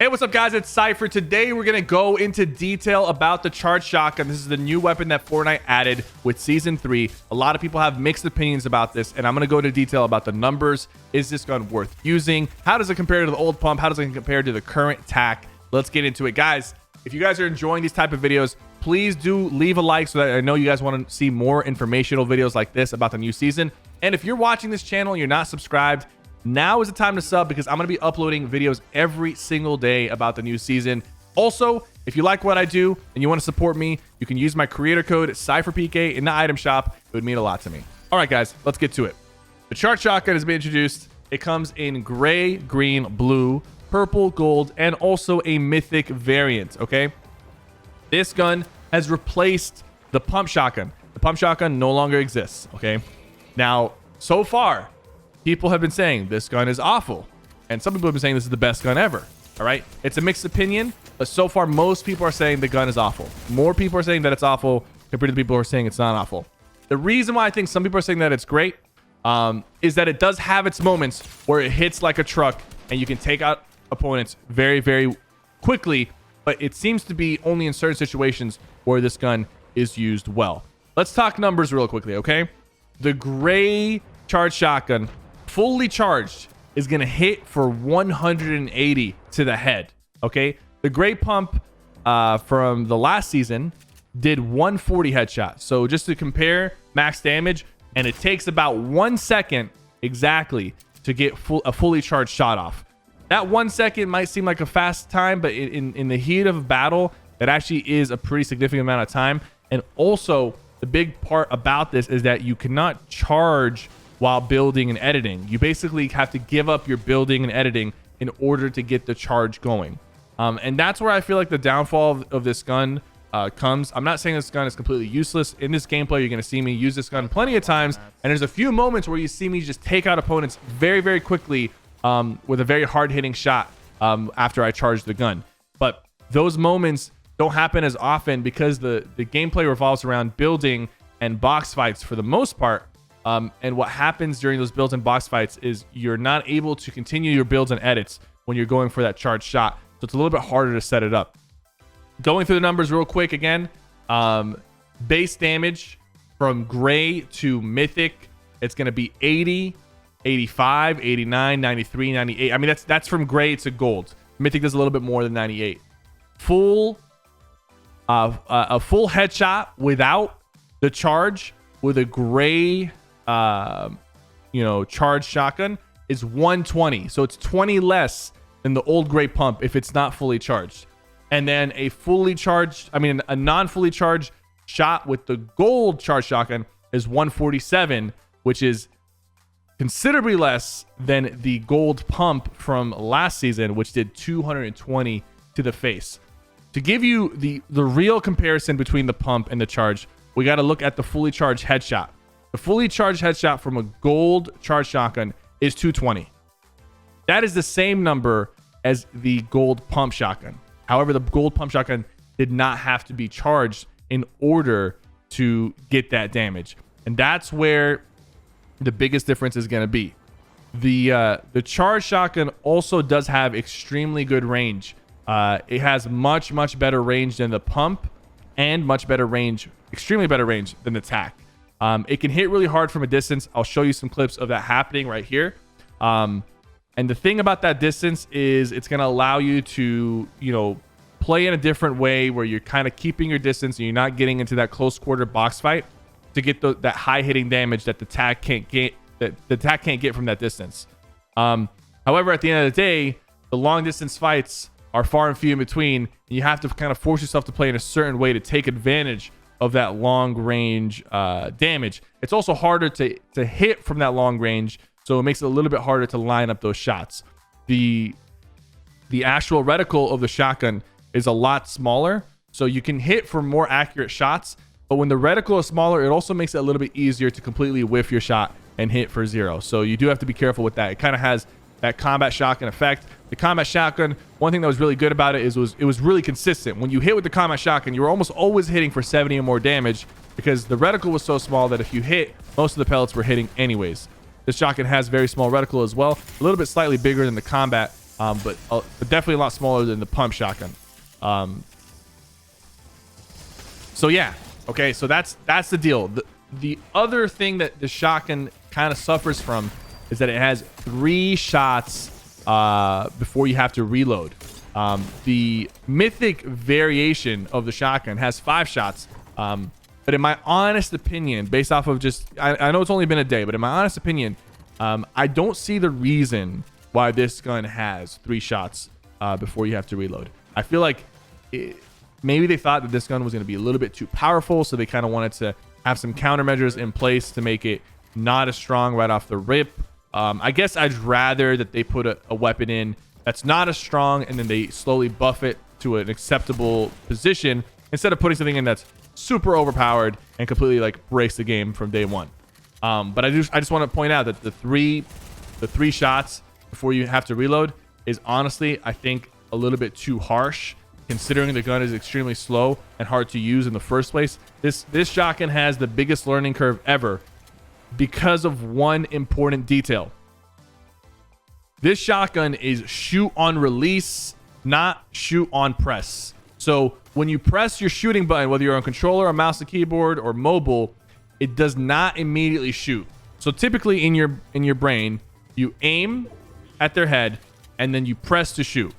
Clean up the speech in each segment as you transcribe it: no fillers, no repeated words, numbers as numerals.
Hey, what's up, guys? It's Cypher. Today, we're going to go into detail about the charged shotgun. This is the new weapon that Fortnite added with Season 3. A lot of people have mixed opinions about this, and I'm going to go into detail about the numbers. Is this gun worth using? How does it compare to the old pump? How does it compare to the current tack? Let's get into it, guys. If you guys are enjoying these type of videos, please do leave a like so that I know you guys want to see more informational videos like this about the new season. And if you're watching this channel and you're not subscribed, now is the time to sub, because I'm going to be uploading videos every single day about the new season. Also, if you like what I do and you want to support me, you can use my creator code SypherPK in the item shop. It would mean a lot to me. All right, guys, let's get to it. The charged shotgun has been introduced. It comes in gray, green, blue, purple, gold, and also a mythic variant, okay? This gun has replaced the pump shotgun. The pump shotgun no longer exists, okay? Now, so far, people have been saying this gun is awful, and some people have been saying this is the best gun ever. All right, it's a mixed opinion, but so far most people are saying the gun is awful. More people are saying that it's awful compared to the people who are saying it's not awful. The reason why I think some people are saying that it's great is that it does have its moments where it hits like a truck and you can take out opponents very, very quickly, but it seems to be only in certain situations where this gun is used well. Let's talk numbers real quickly, okay? The gray charged shotgun, fully charged, is going to hit for 180 to the head, okay? The gray pump from the last season did 140 headshot. So just to compare max damage, and it takes about 1 second exactly to get a fully charged shot off. That 1 second might seem like a fast time, but in the heat of a battle, it actually is a pretty significant amount of time. And also, the big part about this is that you cannot charge while building and editing. You basically have to give up your building and editing in order to get the charge going. And that's where I feel like the downfall of this gun comes. I'm not saying this gun is completely useless. In this gameplay, you're going to see me use this gun plenty of times. And there's a few moments where you see me just take out opponents very, very quickly with a very hard-hitting shot after I charge the gun. But those moments don't happen as often because the gameplay revolves around building and box fights for the most part. And what happens during those builds and box fights is you're not able to continue your builds and edits when you're going for that charged shot. So it's a little bit harder to set it up. Going through the numbers real quick again. Base damage from gray to mythic, it's going to be 80, 85, 89, 93, 98. I mean, that's from gray to gold. Mythic does a little bit more than 98. A full headshot without the charge with a gray charged shotgun is 120. So it's 20 less than the old gray pump if it's not fully charged. And then a non-fully charged shot with the gold charged shotgun is 147, which is considerably less than the gold pump from last season, which did 220 to the face. To give you the real comparison between the pump and the charge, we got to look at the fully charged headshot. The fully charged headshot from a gold charged shotgun is 220. That is the same number as the gold pump shotgun. However, the gold pump shotgun did not have to be charged in order to get that damage. And that's where the biggest difference is going to be. The charged shotgun also does have extremely good range. It has much, much better range than the pump, and much better range, extremely better range than the tack. It can hit really hard from a distance. I'll show you some clips of that happening right here. And the thing about that distance is it's going to allow you to, play in a different way where you're kind of keeping your distance and you're not getting into that close quarter box fight to get that high hitting damage that the tack can't get, from that distance. However, at the end of the day, the long distance fights are far and few in between, and you have to kind of force yourself to play in a certain way to take advantage of that long range damage. It's also harder to hit from that long range, so it makes it a little bit harder to line up those shots. The actual reticle of the shotgun is a lot smaller, so you can hit for more accurate shots, but when the reticle is smaller, it also makes it a little bit easier to completely whiff your shot and hit for zero. So you do have to be careful with that. It kind of has that combat shotgun effect. The combat shotgun, one thing that was really good about it is it was really consistent. When you hit with the combat shotgun, you were almost always hitting for 70 or more damage because the reticle was so small that if you hit, most of the pellets were hitting anyways. This shotgun has very small reticle as well, a little bit slightly bigger than the combat, but definitely a lot smaller than the pump shotgun. So yeah, okay, so that's the deal. The other thing that the shotgun kind of suffers from is that it has 3 shots before you have to reload. The mythic variation of the shotgun has 5 shots. But in my honest opinion, based off of just, I know it's only been a day, but in my honest opinion, I don't see the reason why this gun has 3 shots before you have to reload. I feel like maybe they thought that this gun was going to be a little bit too powerful, so they kind of wanted to have some countermeasures in place to make it not as strong right off the rip. I guess I'd rather that they put a weapon in that's not as strong and then they slowly buff it to an acceptable position instead of putting something in that's super overpowered and completely like breaks the game from day one. But I just want to point out that the three shots before you have to reload is honestly, I think, a little bit too harsh, considering the gun is extremely slow and hard to use in the first place. This shotgun has the biggest learning curve ever because of one important detail. This shotgun is shoot on release, not shoot on press. So when you press your shooting button, whether you're on controller, a mouse, a keyboard, or mobile, it does not immediately shoot. So typically in your brain, you aim at their head and then you press to shoot.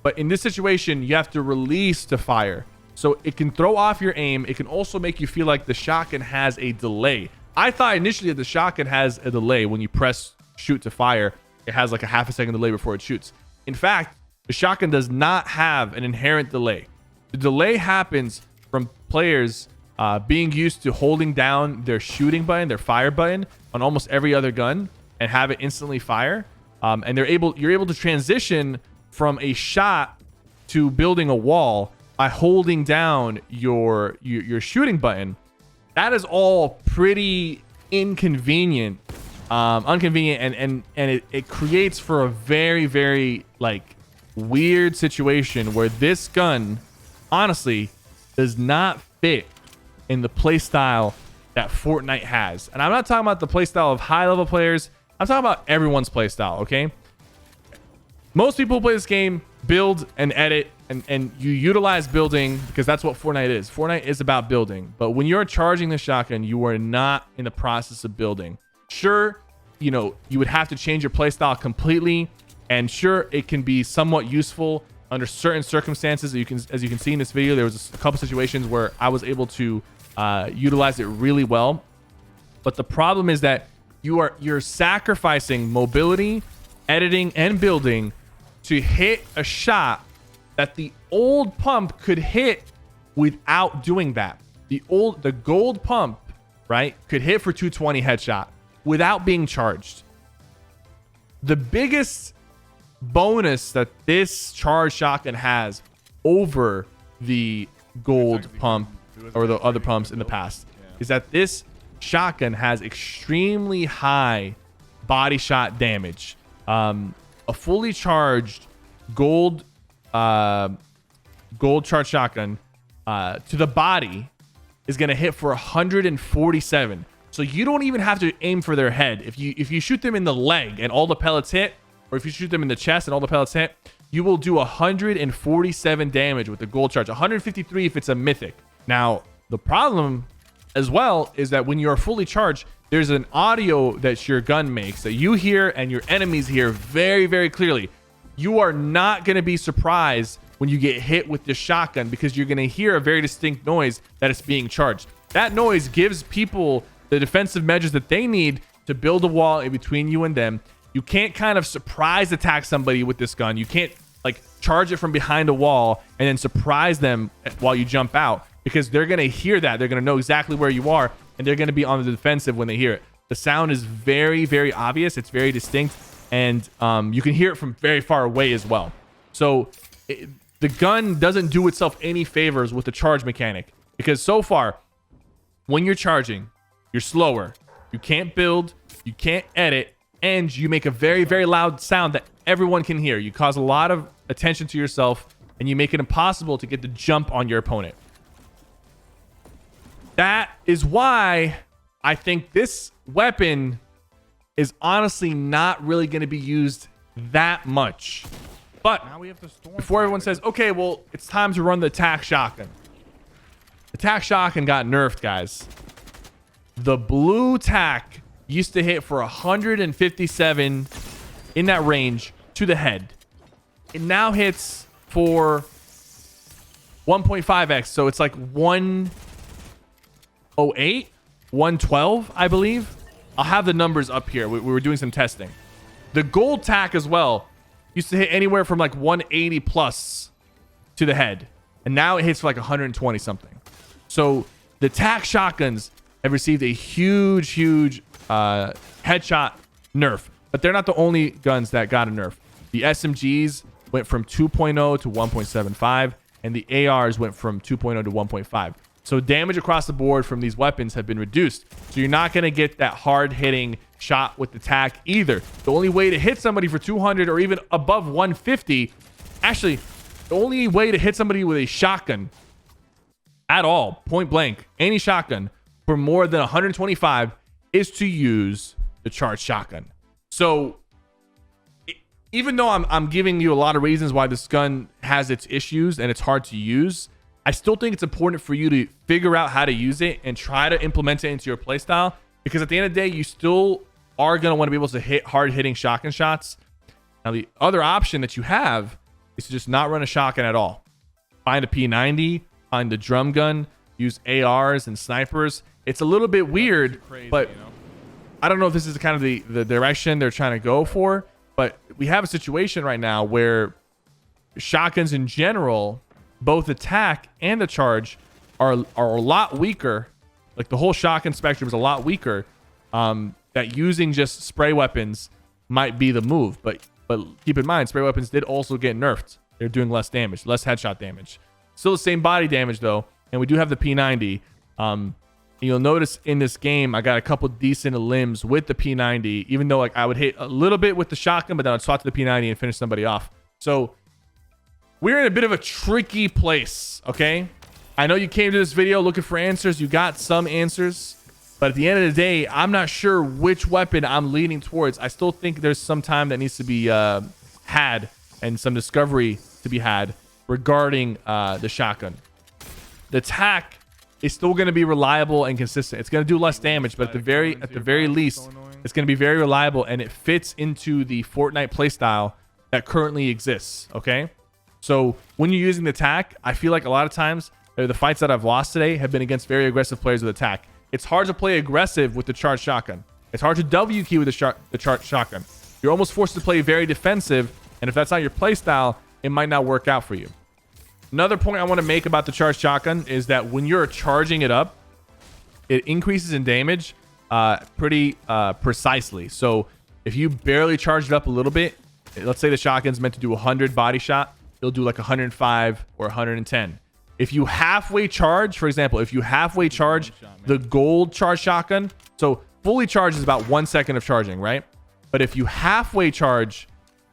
But in this situation, you have to release to fire. So it can throw off your aim. It can also make you feel like the shotgun has a delay. I thought initially that the shotgun has a delay when you press shoot to fire. It has like a half a second delay before it shoots. In fact, the shotgun does not have an inherent delay. The delay happens from players being used to holding down their shooting button, their fire button on almost every other gun and have it instantly fire. And you're able to transition from a shot to building a wall by holding down your shooting button. That is all pretty inconvenient, and it creates for a very, very like weird situation where this gun honestly does not fit in the playstyle that Fortnite has. And I'm not talking about the playstyle of high level players. I'm talking about everyone's playstyle, okay? Most people who play this game build and edit, and you utilize building because that's what Fortnite is. Fortnite is about building. But when you're charging the shotgun, you are not in the process of building. Sure, you know, you would have to change your playstyle completely. And sure, it can be somewhat useful under certain circumstances. As you can see in this video, there was a couple situations where I was able to utilize it really well. But the problem is that you're sacrificing mobility, editing, and building to hit a shot that the old pump could hit without doing that. The gold pump, right, could hit for 220 headshot without being charged. The biggest bonus that this charged shotgun has over the gold pump or the other pumps in the past is that this shotgun has extremely high body shot damage. A fully charged gold charged shotgun to the body is going to hit for 147. So you don't even have to aim for their head. If you shoot them in the leg and all the pellets hit, or if you shoot them in the chest and all the pellets hit, you will do 147 damage with the gold charge, 153 if it's a mythic. Now, the problem as well is that when you're fully charged, there's an audio that your gun makes that you hear and your enemies hear very, very clearly. You are not going to be surprised when you get hit with the shotgun because you're going to hear a very distinct noise that it's being charged. That noise gives people the defensive measures that they need to build a wall in between you and them. You can't kind of surprise attack somebody with this gun. You can't like charge it from behind a wall and then surprise them while you jump out because they're going to hear that. They're going to know exactly where you are and they're going to be on the defensive when they hear it. The sound is very, very obvious. It's very distinct and you can hear it from very far away as well. So the gun doesn't do itself any favors with the charge mechanic because so far when you're charging, you're slower. You can't build, you can't edit, and you make a very, very loud sound that everyone can hear. You cause a lot of attention to yourself and you make it impossible to get the jump on your opponent. That is why I think this weapon is honestly not really going to be used that much. But Now we have the storm before everyone says, okay, well, it's time to run the attack shotgun. Attack shotgun got nerfed, guys. The blue tack used to hit for 157 in that range to the head. It now hits for 1.5x. So it's like 108, 112, I believe. I'll have the numbers up here. We were doing some testing. The gold tack as well used to hit anywhere from like 180 plus to the head. And now it hits for like 120 something. So the tack shotguns have received a huge headshot nerf. But they're not the only guns that got a nerf. The SMGs went from 2.0 to 1.75. And the ARs went from 2.0 to 1.5. So damage across the board from these weapons have been reduced. So you're not going to get that hard-hitting shot with the tack either. The only way to hit somebody for 200 or even above 150, actually, the only way to hit somebody with a shotgun at all, point blank, any shotgun for more than 125 is to use the charged shotgun. So even though I'm giving you a lot of reasons why this gun has its issues and it's hard to use, I still think it's important for you to figure out how to use it and try to implement it into your playstyle, because at the end of the day, you still are going to want to be able to hit hard-hitting shotgun shots. Now, the other option that you have is to just not run a shotgun at all. Find a P90, find the drum gun, use ARs and snipers. It's a little bit weird, crazy, but I don't know if this is kind of the direction they're trying to go for. But we have a situation right now where shotguns in general, both attack and the charge, are a lot weaker. Like the whole shotgun spectrum is a lot weaker. That using just spray weapons might be the move. But keep in mind, spray weapons did also get nerfed. They're doing less damage, less headshot damage. Still the same body damage though, and we do have the P90. You'll notice in this game, I got a couple decent limbs with the P90, even though like I would hit a little bit with the shotgun, but then I'd swap to the P90 and finish somebody off. So we're in a bit of a tricky place, okay? I know you came to this video looking for answers. You got some answers, but at the end of the day, I'm not sure which weapon I'm leaning towards. I still think there's some time that needs to be had and some discovery to be had regarding the shotgun. The tack is still going to be reliable and consistent. It's going to do less damage, but at the very least, it's going to be very reliable, and it fits into the Fortnite playstyle that currently exists, okay? So when you're using the tack, I feel like a lot of times the fights that I've lost today have been against very aggressive players with attack. It's hard to play aggressive with the charged shotgun. It's hard to W key with the charged shotgun. You're almost forced to play very defensive, and if that's not your playstyle, it might not work out for you. Another point I want to make about the charged shotgun is that when you're charging it up, it increases in damage pretty precisely. So if you barely charge it up a little bit, let's say the shotgun's meant to do 100 body shot, it'll do like 105 or 110. If you halfway charge, for example, if you halfway charge the gold charged shotgun, so fully charged is about 1 second of charging, right? But if you halfway charge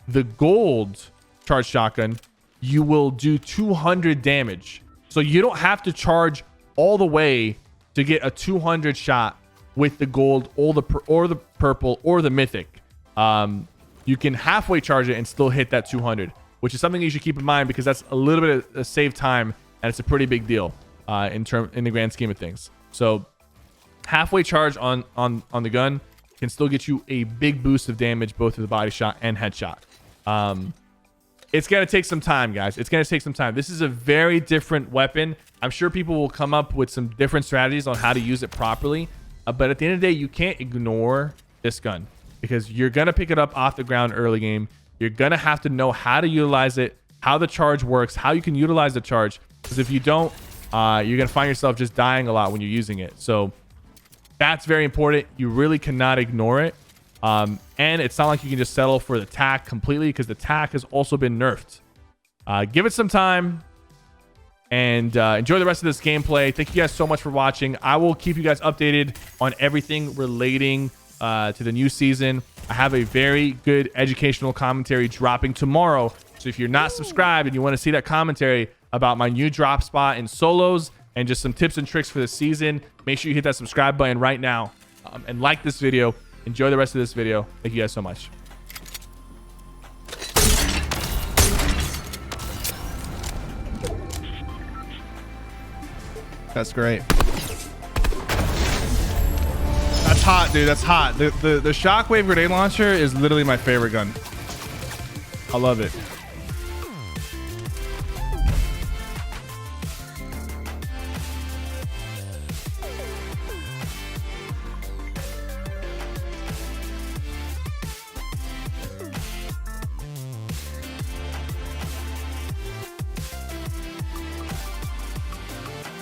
the gold charged shotgun, you will do 200 damage. So you don't have to charge all the way to get a 200 shot with the gold or the purple or the mythic. You can halfway charge it and still hit that 200, which is something you should keep in mind, because that's a little bit of save time, and it's a pretty big deal in the grand scheme of things. So halfway charge on the gun can still get you a big boost of damage, both with the body shot and headshot. It's going to take some time, guys. It's going to take some time. This is a very different weapon. I'm sure people will come up with some different strategies on how to use it properly. But at the end of the day, you can't ignore this gun, because you're going to pick it up off the ground early game. You're going to have to know how to utilize it, how the charge works, how you can utilize the charge. Because if you don't, you're going to find yourself just dying a lot when you're using it. So that's very important. You really cannot ignore it. And it's not like you can just settle for the tack completely, because the tack has also been nerfed. Give it some time and enjoy the rest of this gameplay. Thank you guys so much for watching. I will keep you guys updated on everything relating to the new season. I have a very good educational commentary dropping tomorrow. So if you're not subscribed and you want to see that commentary about my new drop spot in solos and just some tips and tricks for the season, make sure you hit that subscribe button right now and like this video. Enjoy the rest of this video. Thank you guys so much. That's great. That's hot, dude. That's hot. The shockwave grenade launcher is literally my favorite gun. I love it.